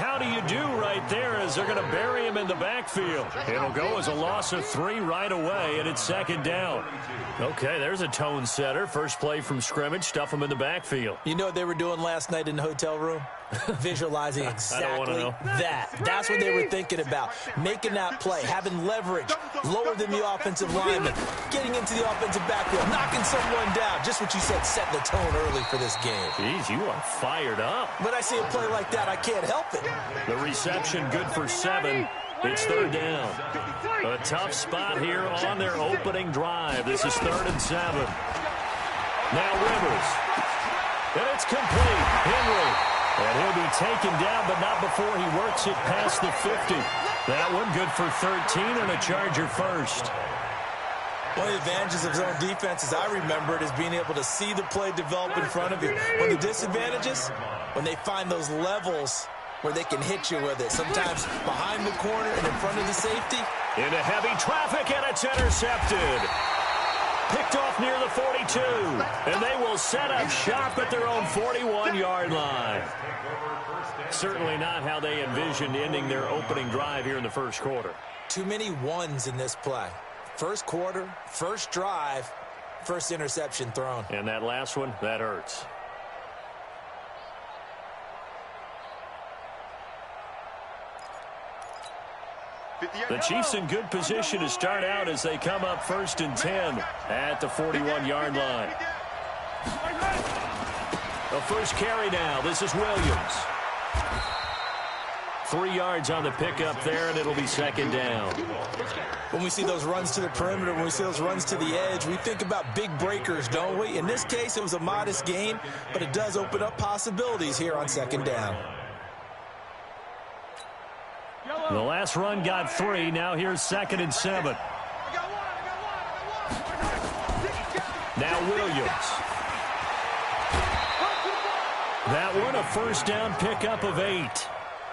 how do you do right there as they're going to bury him in the backfield. It'll go as a loss of 3 right away, and it's second down. Okay, there's a tone setter. First play from scrimmage, stuff him in the backfield. You know what they were doing last night in the hotel room? Visualizing exactly that. That's what they were thinking about. Making that play, having leverage, lower than the offensive lineman, getting into the offensive backfield, knocking someone down. Just what you said, setting the tone early for this game. Jeez, you are fired up. When I see a play like that, I can't help it. The reception good for 7. It's third down. A tough spot here on their opening drive. This is 3rd and 7. Now Rivers. And it's complete. Henry. And he'll be taken down, but not before he works it past the 50. That one good for 13 and a Charger first. One of the advantages of zone defense, as I remember it, is being able to see the play develop in front of you. One of the disadvantages, when they find those levels where they can hit you with it, sometimes behind the corner and in front of the safety. Into heavy traffic, and it's intercepted. Picked off near the 42, and they will set up shop at their own 41-yard line. Certainly not how they envisioned ending their opening drive here in the first quarter. Too many ones in this play. First quarter, first drive, first interception thrown. And that last one, that hurts. The Chiefs in good position to start out as they come up 1st and 10 at the 41-yard line. The first carry now. This is Williams. 3 yards on the pickup there, and it'll be second down. When we see those runs to the perimeter, when we see those runs to the edge, we think about big breakers, don't we? In this case, it was a modest gain, but it does open up possibilities here on second down. The last run got 3. Now here's 2nd and 7. Now Williams. That one a first down pickup of 8.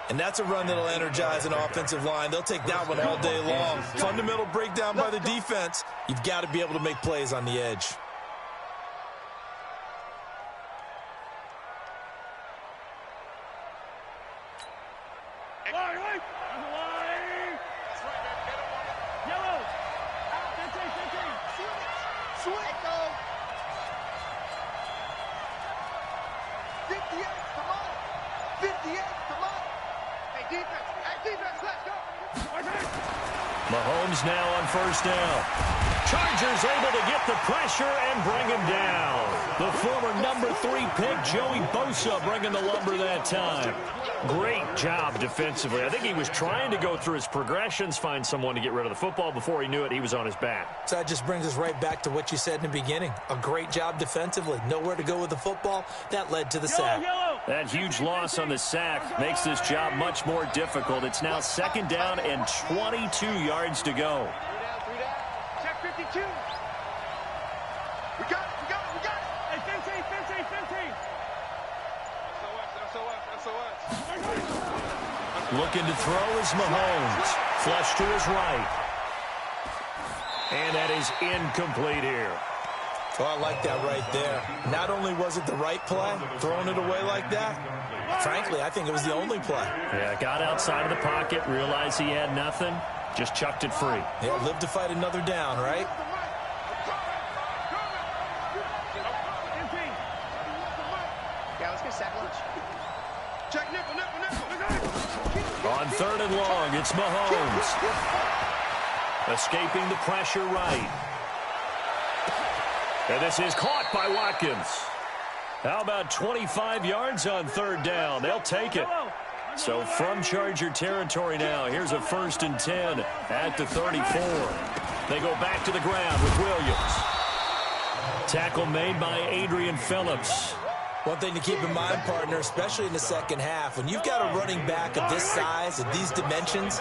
And that's a run that'll energize an offensive line. They'll take that one all day long. Fundamental breakdown by the defense. You've got to be able to make plays on the edge. Mahomes now on first down. Chargers able to get the pressure and bring him down. The former number 3 pick, Joey Bosa, bringing the lumber that time. Great job defensively. I think he was trying to go through his progressions, find someone to get rid of the football. Before he knew it, he was on his back. So that just brings us right back to what you said in the beginning. A great job defensively. Nowhere to go with the football. That led to the sack. That huge loss on the sack makes this job much more difficult. It's now second down and 22 yards to go. 3 down. Check 52. We got it. Hey, 15. SOS. Looking to throw is Mahomes. Flush to his right. And that is incomplete here. Oh, I like that right there. Not only was it the right play, throwing it away like that, frankly, I think it was the only play. Yeah, got outside of the pocket, realized he had nothing, just chucked it free. Yeah, live to fight another down, right? Yeah, let's get sack lunch. Check nickel. On 3rd and long, it's Mahomes. Escaping the pressure right. And this is caught by Watkins. How about 25 yards on 3rd down? They'll take it. So from Charger territory now, here's a 1st and 10 at the 34. They go back to the ground with Williams. Tackle made by Adrian Phillips. One thing to keep in mind, partner, especially in the second half, when you've got a running back of this size, of these dimensions,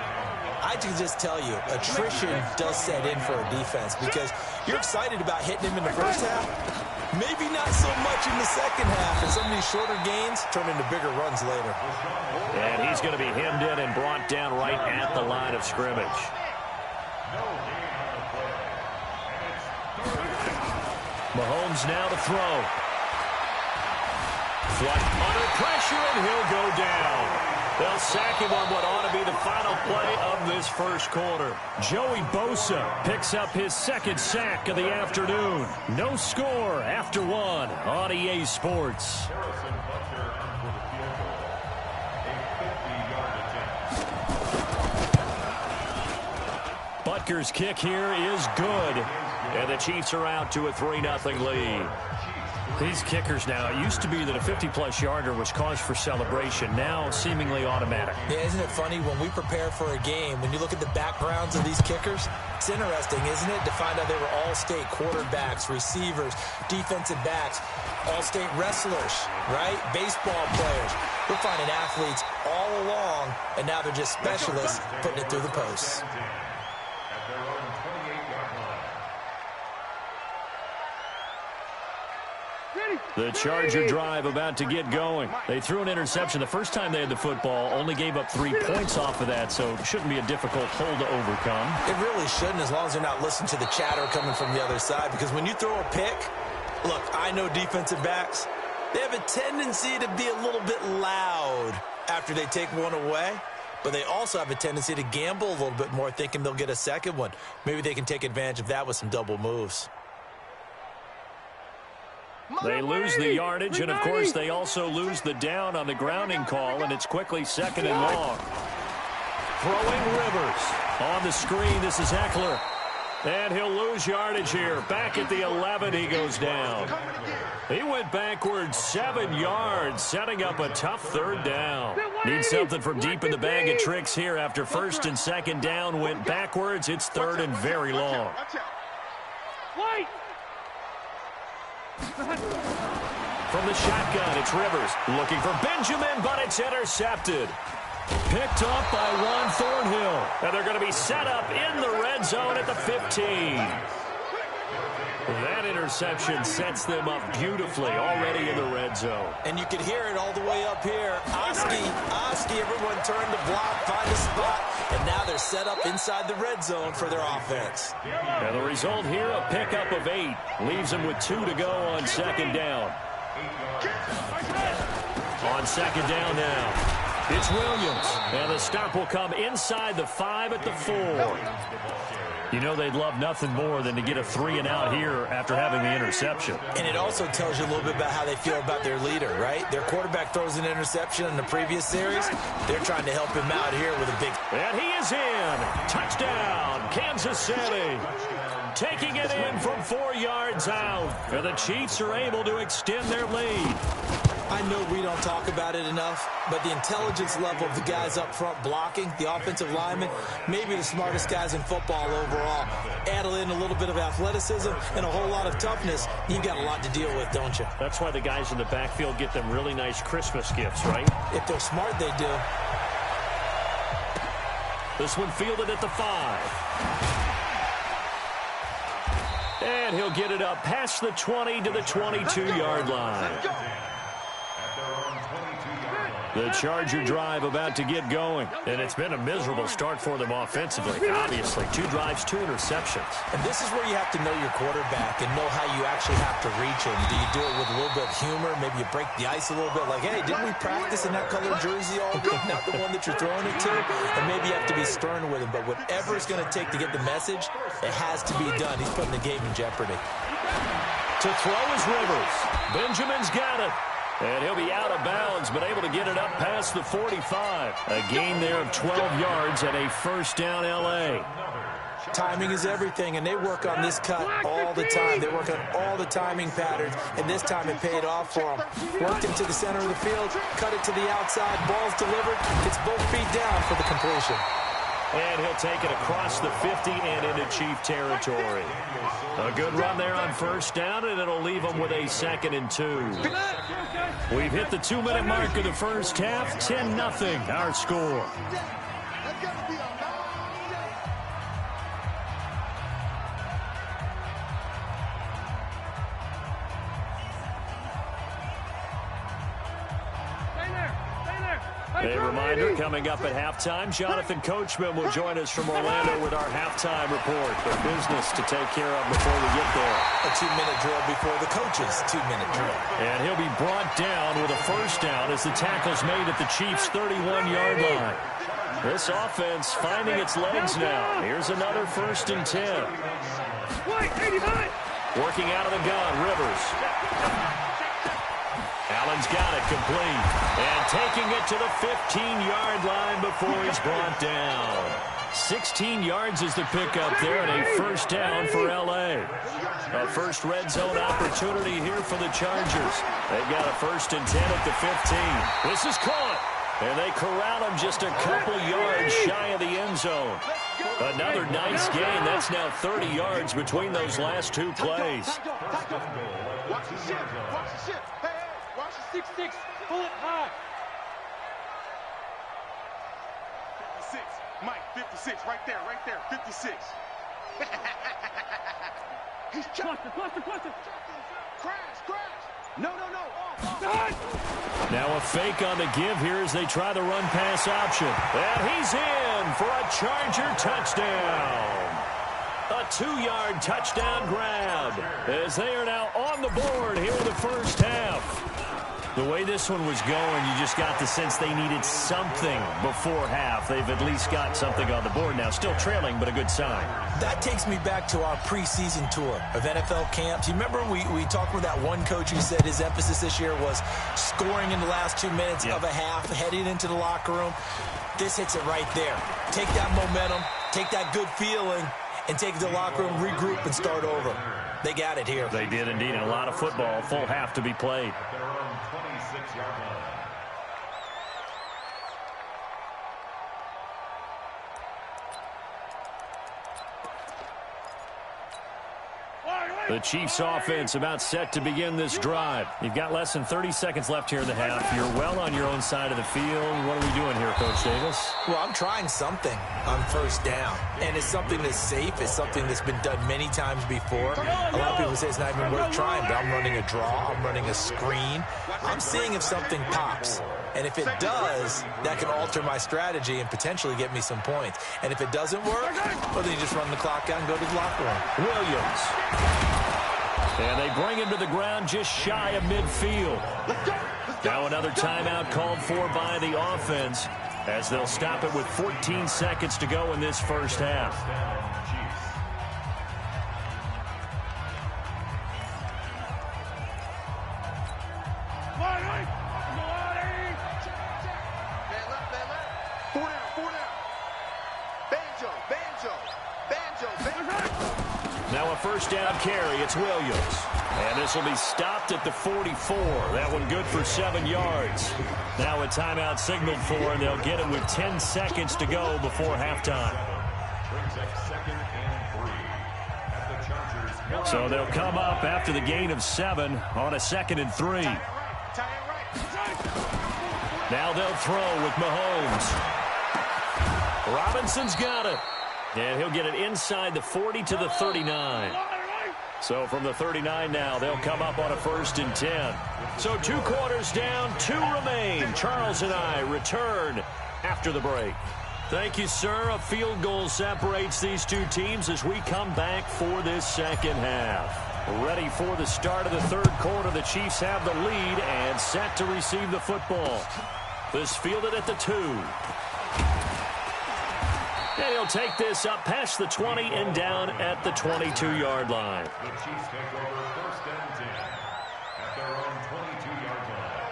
I can just tell you, attrition does set in for a defense because you're excited about hitting him in the first half. Maybe not so much in the second half, and some of these shorter gains turn into bigger runs later. And he's going to be hemmed in and brought down right at the line of scrimmage. Mahomes now to throw. Flush under pressure, and he'll go down. They'll sack him on what ought to be the final play of this first quarter. Joey Bosa picks up his second sack of the afternoon. No score after one on EA Sports. Butker's kick here is good. And the Chiefs are out to a 3-0 lead. These kickers now, it used to be that a 50-plus yarder was cause for celebration. Now, seemingly automatic. Yeah, isn't it funny when we prepare for a game, when you look at the backgrounds of these kickers, it's interesting, isn't it, to find out they were all-state quarterbacks, receivers, defensive backs, all-state wrestlers, right? Baseball players. We're finding athletes all along, and now they're just specialists putting it through the posts. The Charger drive about to get going. They threw an interception the first time they had the football, only gave up 3 points off of that, so it shouldn't be a difficult hole to overcome. It really shouldn't, as long as they're not listening to the chatter coming from the other side, because when you throw a pick, look, I know defensive backs, they have a tendency to be a little bit loud after they take one away, but they also have a tendency to gamble a little bit more, thinking they'll get a second one. Maybe they can take advantage of that with some double moves. They lose the yardage, and, of course, they also lose the down on the grounding call, and it's quickly 2nd and long. Throwing Rivers. On the screen, this is Eckler. And he'll lose yardage here. Back at the 11, he goes down. He went backwards 7 yards, setting up a tough 3rd down. Needs something from deep in the bag of tricks here after 1st and 2nd down went backwards. It's 3rd and very long. From the shotgun, it's Rivers looking for Benjamin, but it's intercepted. Picked up by Juan Thornhill. And they're going to be set up in the red zone at the 15. That interception sets them up beautifully already in the red zone. And you can hear it all the way up here. Oski, everyone turned to block, find a spot, and now they're set up inside the red zone for their offense. And the result here, a pickup of 8. Leaves them with 2 to go on 2nd down. On 2nd down now. It's Williams, and the stop will come inside the 5 at the 4. You know they'd love nothing more than to get a 3-and-out here after having the interception. And it also tells you a little bit about how they feel about their leader, right? Their quarterback throws an interception in the previous series. They're trying to help him out here with a big... And he is in. Touchdown, Kansas City. Taking it in from 4 yards out. And the Chiefs are able to extend their lead. I know we don't talk about it enough, but the intelligence level of the guys up front blocking, the offensive linemen, maybe the smartest guys in football overall. Add in a little bit of athleticism and a whole lot of toughness, you've got a lot to deal with, don't you? That's why the guys in the backfield get them really nice Christmas gifts, right? If they're smart, they do. This one fielded at the 5. And he'll get it up past the 20 to the 22-yard line. The Charger drive about to get going. And it's been a miserable start for them offensively. Obviously, 2 drives, 2 interceptions. And this is where you have to know your quarterback and know how you actually have to reach him. Do you do it with a little bit of humor? Maybe you break the ice a little bit. Like, hey, didn't we practice in that colored jersey all week? Not the one that you're throwing it to. And maybe you have to be stern with him. But whatever it's going to take to get the message, it has to be done. He's putting the game in jeopardy. To throw is Rivers. Benjamin's got it. And he'll be out of bounds, but able to get it up past the 45. A gain there of 12 yards and a 1st down L.A. Timing is everything, and they work on this cut all the time. They work on all the timing patterns, and this time it paid off for them. Worked into the center of the field, cut it to the outside, ball's delivered. It's both feet down for the completion. And he'll take it across the 50 and into Chief territory. A good run there on 1st down, and it'll leave them with a 2nd and 2. We've hit the 2-minute mark of the first half. 10-0, our score. A reminder, coming up at halftime, Jonathan Coachman will join us from Orlando with our halftime report. The business to take care of before we get there. A 2-minute drill before the coach's 2-minute drill. And he'll be brought down with a first down as the tackle's made at the Chiefs' 31-yard line. This offense finding its legs now. Here's another 1st and 10. Working out of the gun, Rivers. Allen's got it complete. And taking it to the 15-yard line before he's brought down. 16 yards is the pickup there, and a first down for L.A. A first red zone opportunity here for the Chargers. They've got a 1st and 10 at the 15. This is caught. And they corral him just a couple yards shy of the end zone. Another nice gain. That's now 30 yards between those last two plays. Watch the ship. Watch the ship. Hey, watch the 6-6. Pull it high. 56. Mike, 56. Right there. 56. He's cluster. Crash. No. Now a fake on the give here as they try the run-pass option. And he's in for a Charger touchdown. A 2-yard touchdown grab as they are now on the board here in the first half. The way this one was going, you just got the sense they needed something before half. They've at least got something on the board now. Still trailing, but a good sign. That takes me back to our preseason tour of NFL camps. You remember we talked with that one coach who said his emphasis this year was scoring in the last 2 minutes of a half, heading into the locker room. This hits it right there. Take that momentum, take that good feeling, and take it to the locker room, regroup, and start over. They got it here. They did indeed, and a lot of football, full half to be played. The Chiefs offense about set to begin this drive. You've got less than 30 seconds left here in the half. You're well on your own side of the field. What are we doing here, Coach Davis? Well, I'm trying something on first down. And it's something that's safe. It's something that's been done many times before. A lot of people say it's not even worth trying, but I'm running a draw. I'm running a screen. I'm seeing if something pops. And if it does, that can alter my strategy and potentially get me some points. And if it doesn't work, well, then you just run the clock out and go to the locker room. Williams. And they bring him to the ground just shy of midfield. Now another timeout called for by the offense as they'll stop it with 14 seconds to go in this first half. Now a first down carry. It's Williams. And this will be stopped at the 44. That one good for 7 yards. Now a timeout signaled for, and they'll get it with 10 seconds to go before halftime. So they'll come up after the gain of 7 on a 2nd and 3. Now they'll throw with Mahomes. Robinson's got it. And he'll get it inside the 40 to the 39. So from the 39 now, they'll come up on a 1st and 10. So 2 quarters down, 2 remain. Charles and I return after the break. Thank you, sir. A field goal separates these two teams as we come back for this second half. Ready for the start of the third quarter. The Chiefs have the lead and set to receive the football. This fielded at the 2. And he'll take this up past the 20 and down at the 22-yard line. The Chiefs take over 1st and 10 at their own 22-yard line.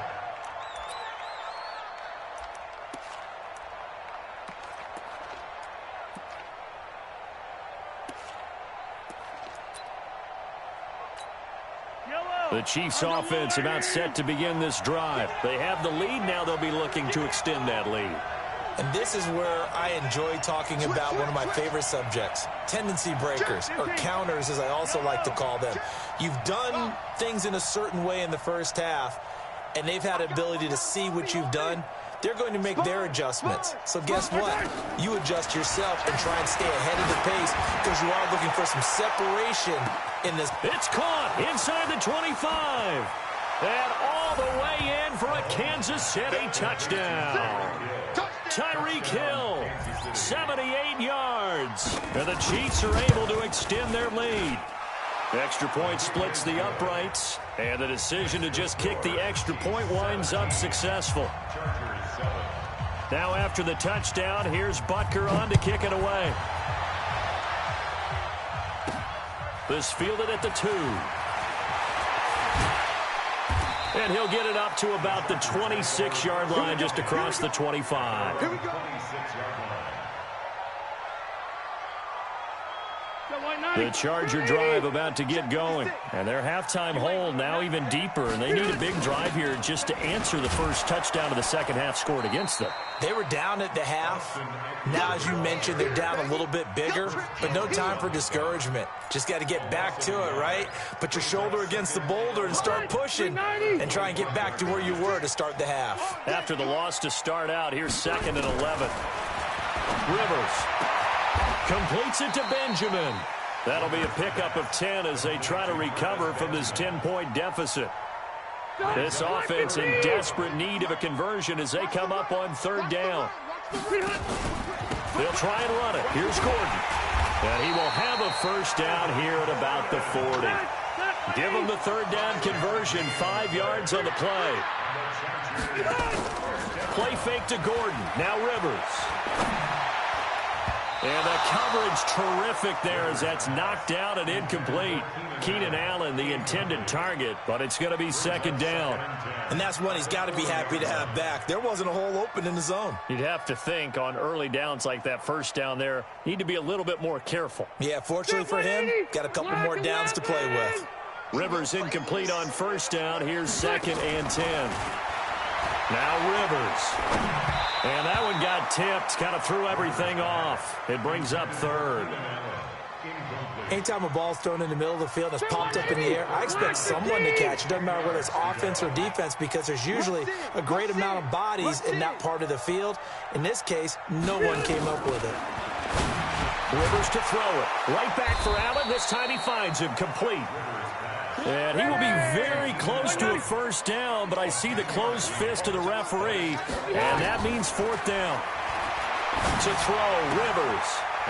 The Chiefs offense about set to begin this drive. They have the lead. Now they'll be looking to extend that lead. And this is where I enjoy talking about one of my favorite subjects, tendency breakers, or counters as I also like to call them. You've done things in a certain way in the first half, and they've had an ability to see what you've done. They're going to make their adjustments. So guess what? You adjust yourself and try and stay ahead of the pace because you are looking for some separation in this. It's caught inside the 25. And all the way in for a Kansas City touchdown. Tyreek Hill, 78 yards. And the Chiefs are able to extend their lead. Extra point splits the uprights, and the decision to just kick the extra point winds up successful. Now after the touchdown, here's Butker on to kick it away. This fielded at the 2. And he'll get it up to about the 26-yard line, just across the 25. Here we go. The Charger drive about to get going. And their halftime hole now even deeper. And they need a big drive here just to answer the first touchdown of the second half scored against them. They were down at the half. Now, as you mentioned, they're down a little bit bigger, but no time for discouragement. Just got to get back to it, right? Put your shoulder against the boulder and start pushing and try and get back to where you were to start the half. After the loss to start out, here's 2nd and 11. Rivers completes it to Benjamin. That'll be a pickup of 10 as they try to recover from this 10-point deficit. This offense in desperate need of a conversion as they come up on 3rd down. They'll try and run it. Here's Gordon. And he will have a first down here at about the 40. Give him the 3rd down conversion, 5 yards on the play. Play fake to Gordon. Now Rivers. And the coverage terrific there as that's knocked out and incomplete. Keenan Allen, the intended target, but it's going to be 2nd down. And that's one he's got to be happy to have back. There wasn't a hole open in the zone. You'd have to think on early downs like that first down there, need to be a little bit more careful. Yeah, fortunately for him, got a couple more downs to play with. Rivers incomplete on 1st down. Here's 2nd and 10. Now Rivers. And that one got tipped, kind of threw everything off. It brings up 3rd. Anytime a ball's thrown in the middle of the field and it's popped up in the air, I expect someone to catch. It doesn't matter whether it's offense or defense because there's usually a great amount of bodies in that part of the field. In this case, no one came up with it. Rivers to throw it. Right back for Allen. This time he finds him complete. And he will be very close to a first down, but I see the closed fist of the referee, and that means 4th down. To throw, Rivers.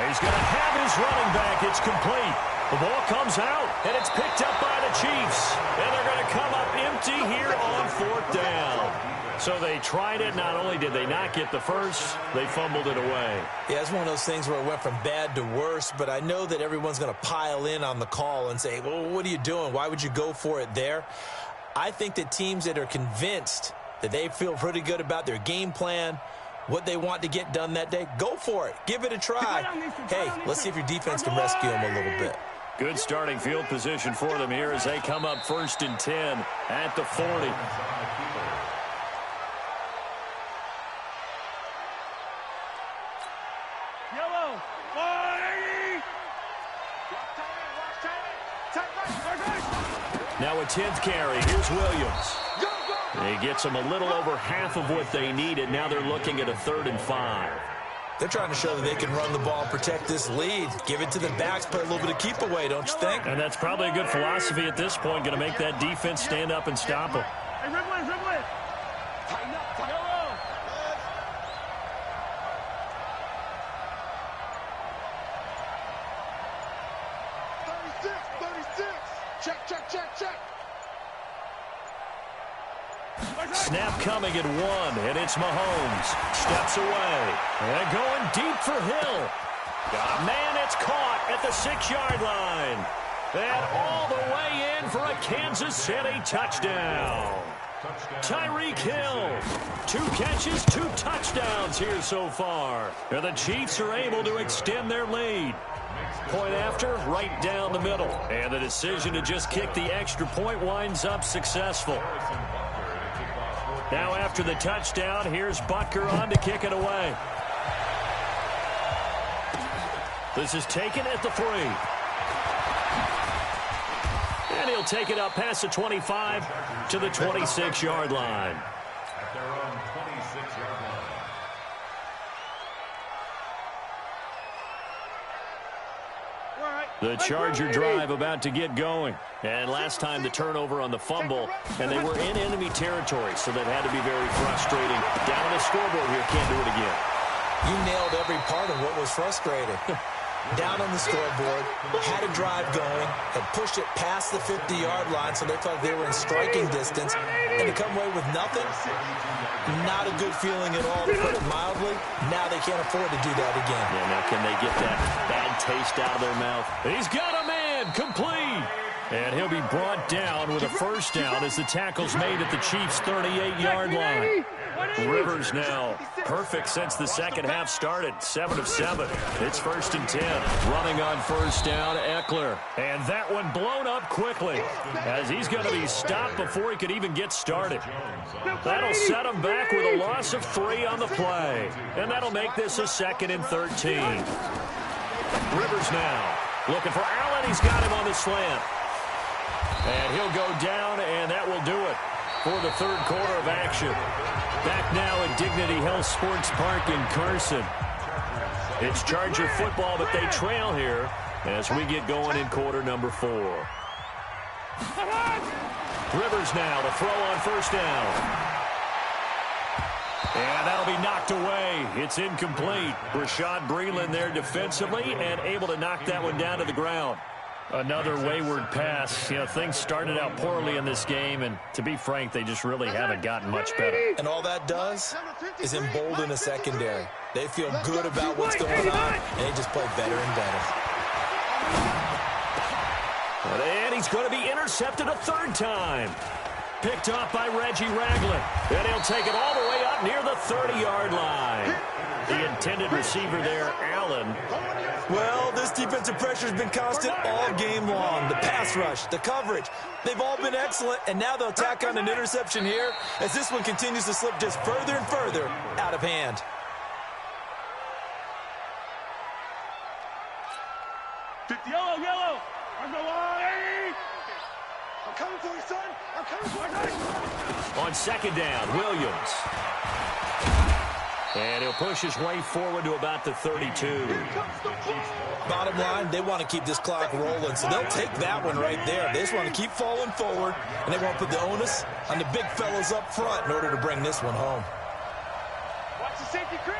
He's going to have his running back. It's complete. The ball comes out, and it's picked up by the Chiefs. And they're going to come up empty here on 4th down. So they tried it. Not only did they not get the first, they fumbled it away. Yeah, it's one of those things where it went from bad to worse, but I know that everyone's going to pile in on the call and say, well, what are you doing? Why would you go for it there? I think that teams that are convinced that they feel pretty good about their game plan, what they want to get done that day, go for it. Give it a try. Hey, let's see if your defense can rescue them a little bit. Good starting field position for them here as they come up 1st and 10 at the 40. Now a 10th carry. Here's Williams. He gets them a little over half of what they needed. Now they're looking at a 3rd and 5. They're trying to show that they can run the ball and protect this lead. Give it to the backs, play a little bit of keep away, don't you think? And that's probably a good philosophy at this point. Going to make that defense stand up and stop them. Hey, Red. Tighten up. 36. Check. Snap coming at 1, and it's Mahomes. Steps away. And going deep for Hill. Man, it's caught at the 6-yard line. And all the way in for a Kansas City touchdown. Tyreek Hill. 2 catches, 2 touchdowns here so far. And the Chiefs are able to extend their lead. Point after, right down the middle. And the decision to just kick the extra point winds up successful. Now after the touchdown, here's Butker on to kick it away. This is taken at the 3. And he'll take it up past the 25 to the 26-yard line. At their own 26-yard line. All right. The Charger drive about to get going. And last time the turnover on the fumble, and they were in enemy territory, so that had to be very frustrating. Down on the scoreboard here, can't do it again. You nailed every part of what was frustrating. Down on the scoreboard, had a drive going, had pushed it past the 50-yard line, so they thought they were in striking distance, and to come away with nothing, not a good feeling at all, to put it mildly. Now they can't afford to do that again. Yeah, now can they get that bad taste out of their mouth? He's got a man, complete. And he'll be brought down with a first down as the tackle's made at the Chiefs' 38-yard line. Rivers now perfect since the second half started. 7 of 7. It's 1st and 10. Running on first down, Eckler. And that one blown up quickly as he's going to be stopped before he could even get started. That'll set him back with a loss of 3 on the play. And that'll make this a 2nd and 13. Rivers now looking for Allen. He's got him on the slant. And he'll go down, and that will do it for the third quarter of action. Back now at Dignity Health Sports Park in Carson. It's Charger football, but they trail here as we get going in quarter number 4. Rivers now to throw on first down. And that'll be knocked away. It's incomplete. Rashad Breeland there defensively and able to knock that one down to the ground. Another wayward pass. You know, things started out poorly in this game, and to be frank, they just really haven't gotten much better. And all that does is embolden a secondary. They feel good about what's going on, and they just play better and better. And he's going to be intercepted a 3rd time. Picked off by Reggie Ragland. And he'll take it all the way up near the 30-yard line. The intended receiver there, Allen. Well, this defensive pressure has been constant all game long. The pass rush, the coverage, they've all been excellent, and now they'll tack on an interception here as this one continues to slip just further and further out of hand. Yellow. I'm the line. I'm coming for you, son. I'm coming for you. On 2nd down, Williams. And he'll push his way forward to about the 32. Bottom line, they want to keep this clock rolling, so they'll take that one right there. They just want to keep falling forward, and they want to put the onus on the big fellas up front in order to bring this one home. Watch the safety creep.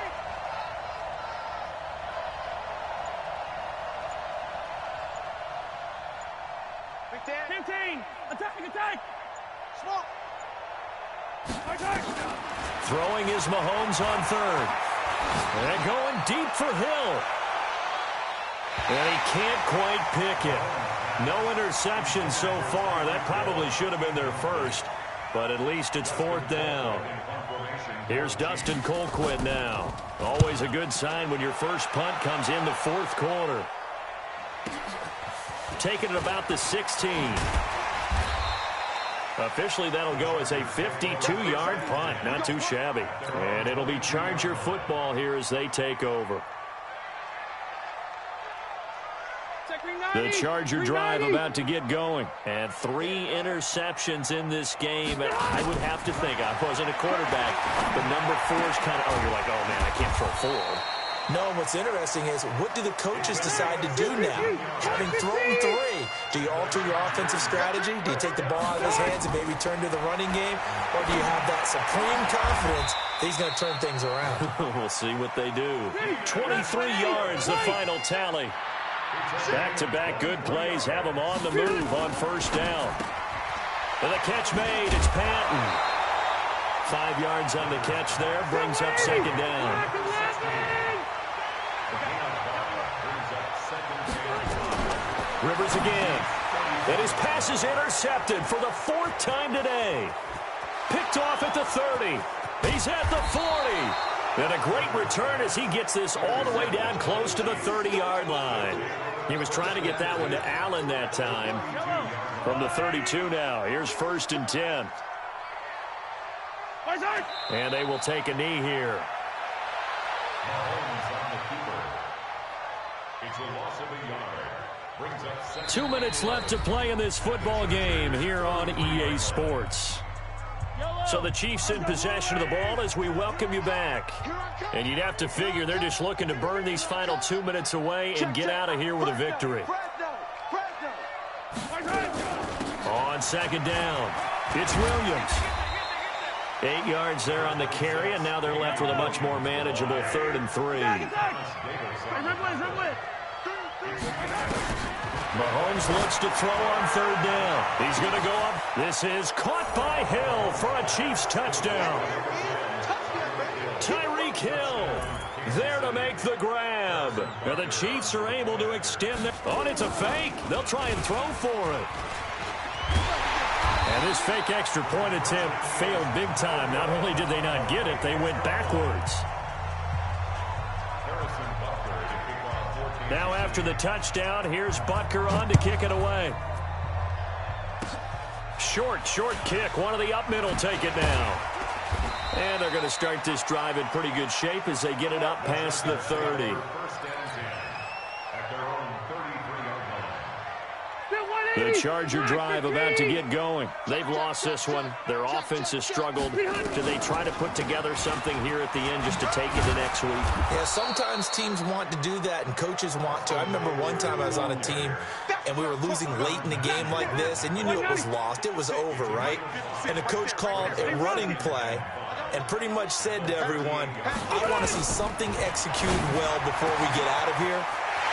Big 10. Attack. Smoke. Throwing is Mahomes on 3rd. And going deep for Hill. And he can't quite pick it. No interception so far. That probably should have been their first, but at least it's 4th down. Here's Dustin Colquitt now. Always a good sign when your first punt comes in the 4th quarter. Taking it about the 16. Officially, that'll go as a 52-yard punt. Not too shabby. And it'll be Charger football here as they take over. The Charger drive about to get going. And 3 interceptions in this game. And I would have to think, I wasn't a quarterback, but number 4 is kind of, you're like, oh, man, I can't throw forward. No, what's interesting is, what do the coaches decide to do now? Having thrown 3, do you alter your offensive strategy? Do you take the ball out of his hands and maybe turn to the running game? Or do you have that supreme confidence that he's going to turn things around? We'll see what they do. 23 yards, the final tally. Back-to-back good plays have them on the move on first down. And the catch made, it's Patton. 5 yards on the catch there, brings up 2nd down. Rivers again. And his pass is intercepted for the 4th time today. Picked off at the 30. He's at the 40. And a great return as he gets this all the way down close to the 30-yard line. He was trying to get that one to Allen that time. From the 32 now. Here's 1st and 10. And they will take a knee here. It's a loss of a yard. 2 minutes left to play in this football game here on EA Sports. So the Chiefs in possession of the ball as we welcome you back. And you'd have to figure they're just looking to burn these final 2 minutes away and get out of here with a victory. on second down. It's Williams. 8 yards there on the carry, and now they're left with a much more manageable 3rd and 3. Mahomes looks to throw on 3rd down. He's going to go up. This is caught by Hill for a Chiefs touchdown. Tyreek Hill there to make the grab. Now the Chiefs are able to extend their... Oh, and it's a fake. They'll try and throw for it. And this fake extra point attempt failed big time. Not only did they not get it, they went backwards. Now after the touchdown, here's Butker on to kick it away. Short kick. One of the up middle take it now. And they're going to start this drive in pretty good shape as they get it up past the 30. The Charger drive about to get going. They've lost this one. Their offense has struggled. Do they try to put together something here at the end just to take it to next week? Yeah, sometimes teams want to do that and coaches want to. I remember one time I was on a team and we were losing late in the game like this, and you knew it was lost. It was over, right? And the coach called a running play and pretty much said to everyone, I want to see something executed well before we get out of here.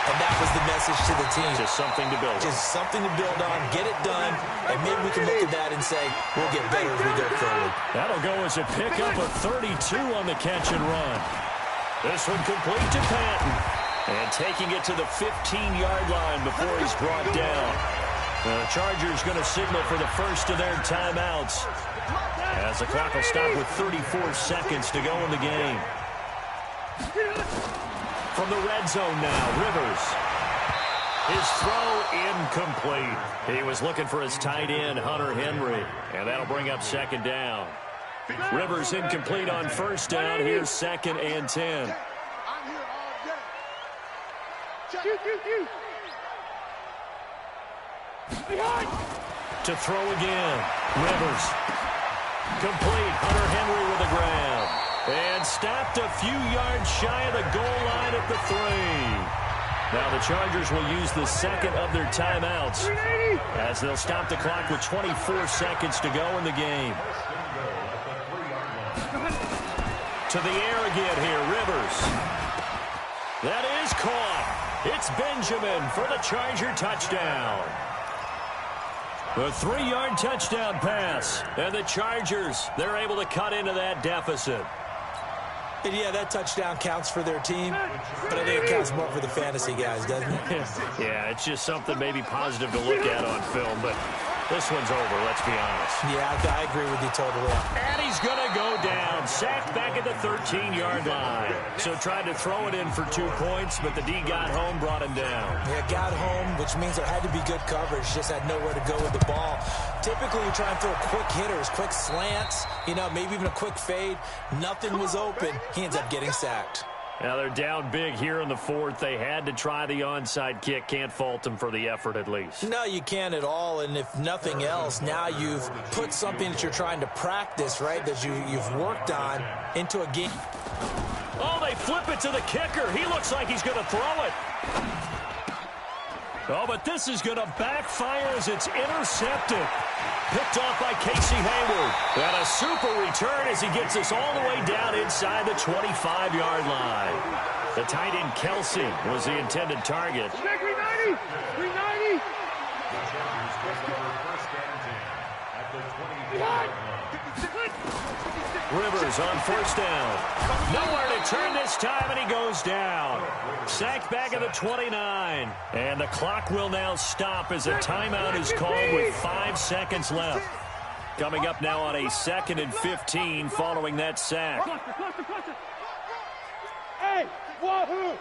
And that was the message to the team. Just something to build on. Just something to build on, get it done, and maybe we can look at that and say, we'll get better as we go forward. That'll go as a pickup of 32 on the catch and run. This one complete to Patton. And taking it to the 15-yard line before he's brought down. The Chargers going to signal for the first of their timeouts, as the clock will stop with 34 seconds to go in the game. From the red zone now, Rivers. His throw incomplete. He was looking for his tight end, Hunter Henry, and that'll bring up second down. Rivers incomplete on first down. Here's 2nd and 10. To throw again. Rivers. Complete. Hunter Henry with a grab. And stopped a few yards shy of the goal line at the 3. Now the Chargers will use the second of their timeouts as they'll stop the clock with 24 seconds to go in the game. To the air again here, Rivers. That is caught. It's Benjamin for the Charger touchdown. A 3-yard touchdown pass. And the Chargers, they're able to cut into that deficit. And yeah, that touchdown counts for their team, but I think it counts more for the fantasy guys, doesn't it? Yeah, it's just something maybe positive to look at on film, but this one's over, let's be honest. Yeah, I agree with you totally. And he's going to go down, sacked back at the 13-yard line. So tried to throw it in for 2 points, but the D got home, brought him down. Yeah, got home, which means there had to be good coverage, just had nowhere to go with the ball. Typically, you try and throw quick hitters, quick slants, maybe even a quick fade. Nothing was open. He ends up getting sacked. Now they're down big here in the 4th. They had to try the onside kick. Can't fault them for the effort at least. No, you can't at all. And if nothing else, now you've put something that you're trying to practice, right, that you've worked on into a game. Oh, they flip it to the kicker. He looks like he's going to throw it. Oh, but this is going to backfire as it's intercepted. Picked off by Casey Hayward. And a super return as he gets us all the way down inside the 25-yard line. The tight end Kelsey was the intended target. 390! 390! Rivers on first down. Nowhere to turn this time, and he goes down. Sacked back at the 29. And the clock will now stop as a timeout is called with 5 seconds left. Coming up now on a 2nd and 15 following that sack. Hey, wahoo!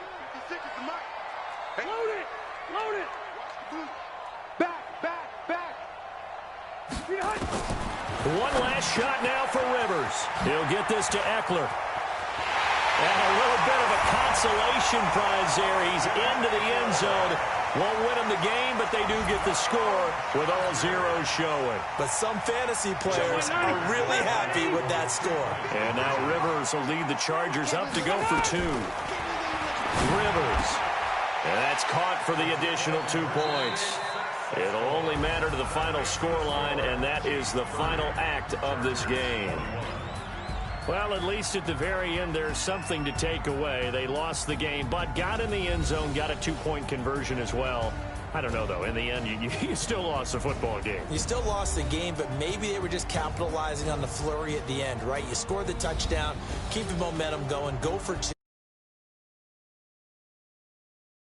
Load it! Load it! Back! One last shot now for Rivers. He'll get this to Eckler. And a little bit of a consolation prize there. He's into the end zone. Won't win him the game, but they do get the score with all zeros showing. But some fantasy players are really happy with that score. And now Rivers will lead the Chargers up to go for 2. Rivers. And that's caught for the additional 2 points. It'll only matter to the final scoreline, and that is the final act of this game. Well, at least at the very end, there's something to take away. They lost the game, but got in the end zone, got a 2-point conversion as well. I don't know, though. In the end, you still lost the football game. You still lost the game, but maybe they were just capitalizing on the flurry at the end, right? You scored the touchdown, keep the momentum going, go for two.